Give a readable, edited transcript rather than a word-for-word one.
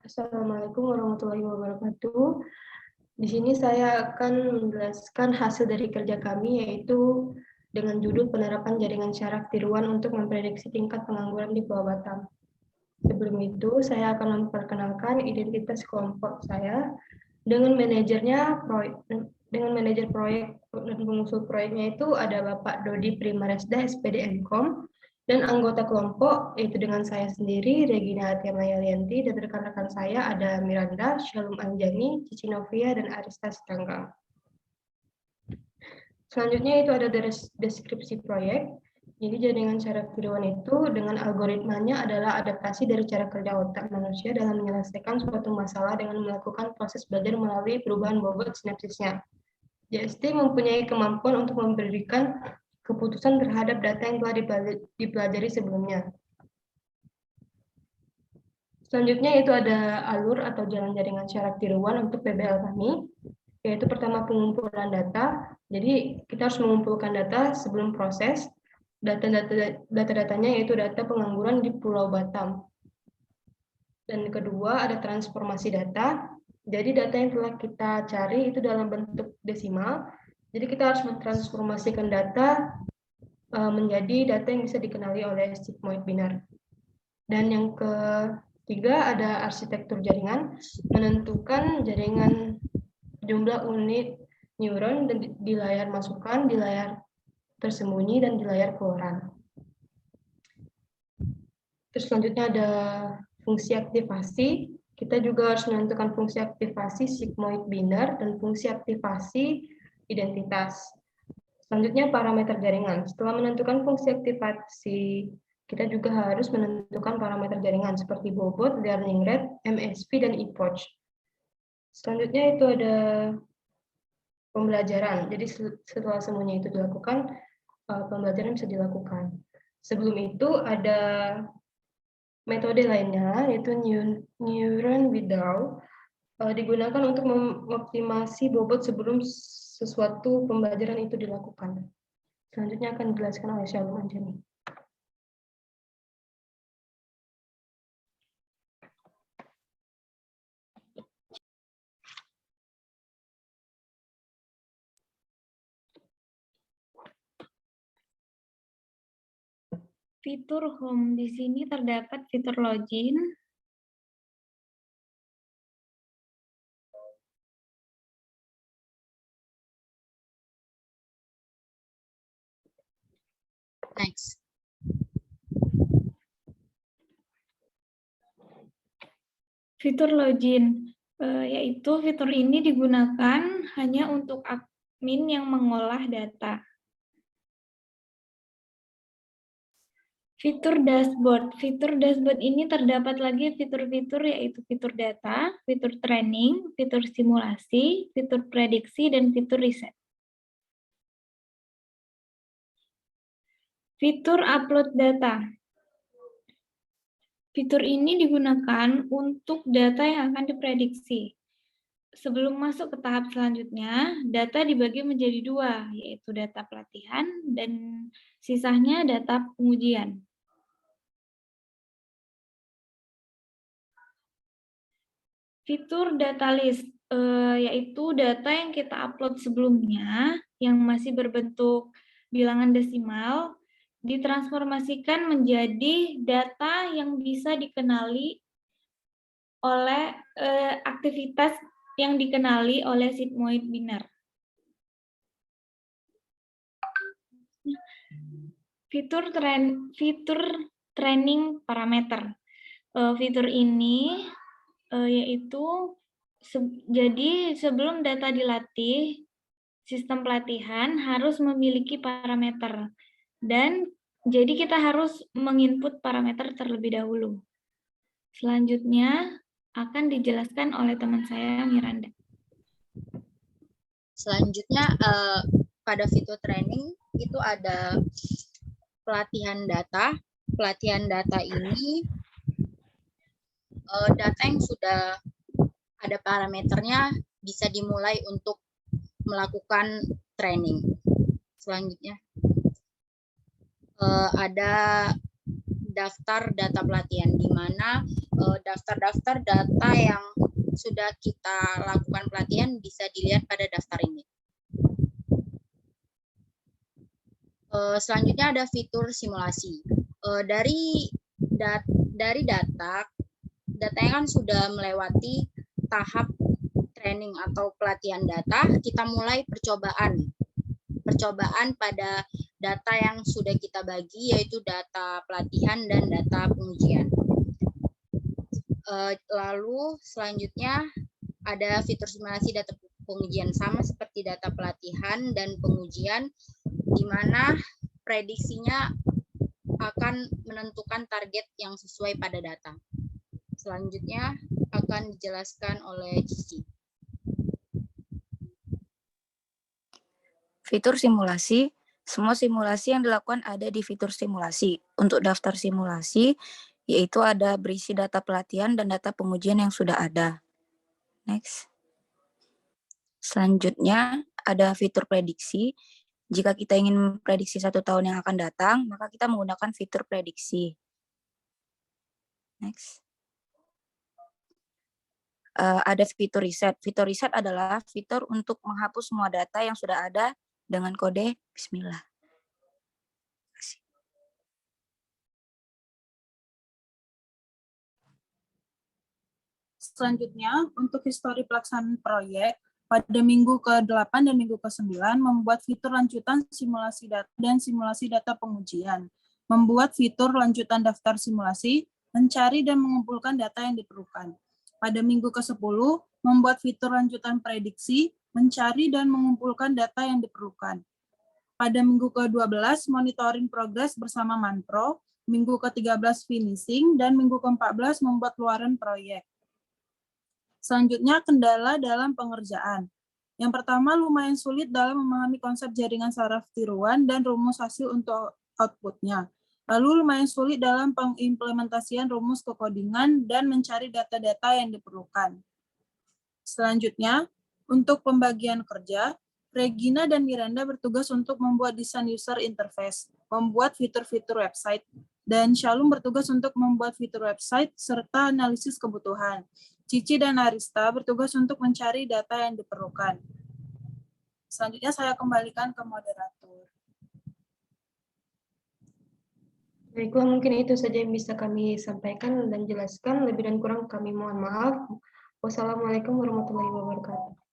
Assalamualaikum warahmatullahi wabarakatuh. Di sini saya akan menjelaskan hasil dari kerja kami, yaitu dengan judul penerapan jaringan syaraf tiruan untuk memprediksi tingkat pengangguran di Pulau Batam. Sebelum itu, saya akan memperkenalkan identitas kelompok saya dengan manajer proyek dan pengusul proyeknya itu ada Bapak Dodi Primaresda, SPD Mkom, dan anggota kelompok yaitu dengan saya sendiri, Regina Atiamaya Lianti, dan rekan-rekan saya ada Miranda, Shalom Anjani, Cici Novia, dan Arista Sitanggang. Selanjutnya itu ada deskripsi proyek. Jadi jaringan syaraf tiruan itu dengan algoritmanya adalah adaptasi dari cara kerja otak manusia dalam menyelesaikan suatu masalah dengan melakukan proses belajar melalui perubahan bobot sinapsisnya. JST mempunyai kemampuan untuk memberikan keputusan terhadap data yang telah dipelajari sebelumnya. Selanjutnya itu ada alur atau jalan jaringan syaraf tiruan untuk PBL kami, yaitu pertama pengumpulan data. Jadi kita harus mengumpulkan data sebelum proses. Data-datanya yaitu data pengangguran di Pulau Batam. Dan kedua ada transformasi data. Jadi data yang telah kita cari itu dalam bentuk desimal. Jadi kita harus mentransformasikan data menjadi data yang bisa dikenali oleh sigmoid binar. Dan yang ketiga ada arsitektur jaringan, menentukan jaringan jumlah unit neuron di layar masukan, di layar tersembunyi, dan di layar keluaran. Terus selanjutnya ada fungsi aktivasi. Kita juga harus menentukan fungsi aktivasi sigmoid binar dan fungsi aktivasi identitas. Selanjutnya parameter jaringan. Setelah menentukan fungsi aktivasi, kita juga harus menentukan parameter jaringan seperti bobot, learning rate, MSP, dan epoch. Selanjutnya itu ada pembelajaran. Jadi setelah semuanya itu dilakukan, pembelajaran bisa dilakukan. Sebelum itu ada metode lainnya, yaitu neuron without, digunakan untuk mengoptimasi bobot sebelum sesuatu pembelajaran itu dilakukan. Selanjutnya akan dijelaskan oleh Shalom Anjani. Fitur home di sini terdapat fitur login, Next. Fitur login, yaitu fitur ini digunakan hanya untuk admin yang mengolah data. Fitur dashboard ini terdapat lagi fitur-fitur yaitu fitur data, fitur training, fitur simulasi, fitur prediksi, dan fitur riset. Fitur upload data. Fitur ini digunakan untuk data yang akan diprediksi. Sebelum masuk ke tahap selanjutnya, data dibagi menjadi dua, yaitu data pelatihan dan sisanya data pengujian. Fitur data list, yaitu data yang kita upload sebelumnya, yang masih berbentuk bilangan desimal, ditransformasikan menjadi data yang bisa dikenali oleh aktivitas yang dikenali oleh sigmoid binar. Fitur training parameter. Fitur ini yaitu jadi sebelum data dilatih, sistem pelatihan harus memiliki parameter. Dan jadi kita harus menginput parameter terlebih dahulu. Selanjutnya akan dijelaskan oleh teman saya, Miranda. Selanjutnya pada fitur training itu ada pelatihan data. Pelatihan data ini data yang sudah ada parameternya bisa dimulai untuk melakukan training. Selanjutnya ada daftar data pelatihan, di mana daftar-daftar data yang sudah kita lakukan pelatihan bisa dilihat pada daftar ini. Selanjutnya ada fitur simulasi. Dari data yang kan sudah melewati tahap training atau pelatihan data, kita mulai percobaan pada data yang sudah kita bagi, yaitu data pelatihan dan data pengujian. Lalu selanjutnya ada fitur simulasi data pengujian, sama seperti data pelatihan dan pengujian, di mana prediksinya akan menentukan target yang sesuai pada data. Selanjutnya akan dijelaskan oleh Cici. Fitur simulasi, semua simulasi yang dilakukan ada di fitur simulasi. Untuk daftar simulasi, yaitu ada berisi data pelatihan dan data pengujian yang sudah ada. Next. Selanjutnya ada fitur prediksi. Jika kita ingin memprediksi 1 tahun yang akan datang, maka kita menggunakan fitur prediksi. Next. Ada fitur riset. Fitur riset adalah fitur untuk menghapus semua data yang sudah ada dengan kode Bismillah. Selanjutnya, untuk histori pelaksanaan proyek, pada minggu ke-8 dan minggu ke-9 membuat fitur lanjutan simulasi data dan simulasi data pengujian. Membuat fitur lanjutan daftar simulasi, mencari dan mengumpulkan data yang diperlukan. Pada minggu ke-10, membuat fitur lanjutan prediksi, mencari dan mengumpulkan data yang diperlukan. Pada minggu ke-12, monitoring progres bersama Manpro, minggu ke-13 finishing, dan minggu ke-14 membuat luaran proyek. Selanjutnya, kendala dalam pengerjaan. Yang pertama, lumayan sulit dalam memahami konsep jaringan saraf tiruan dan rumus hasil untuk outputnya. Lalu lumayan sulit dalam pengimplementasian rumus kekodingan dan mencari data-data yang diperlukan. Selanjutnya, untuk pembagian kerja, Regina dan Miranda bertugas untuk membuat desain user interface, membuat fitur-fitur website, dan Shalom bertugas untuk membuat fitur website serta analisis kebutuhan. Cici dan Arista bertugas untuk mencari data yang diperlukan. Selanjutnya saya kembalikan ke moderator. Baiklah, mungkin itu saja yang bisa kami sampaikan dan jelaskan. Lebih dan kurang kami mohon maaf. Wassalamualaikum warahmatullahi wabarakatuh.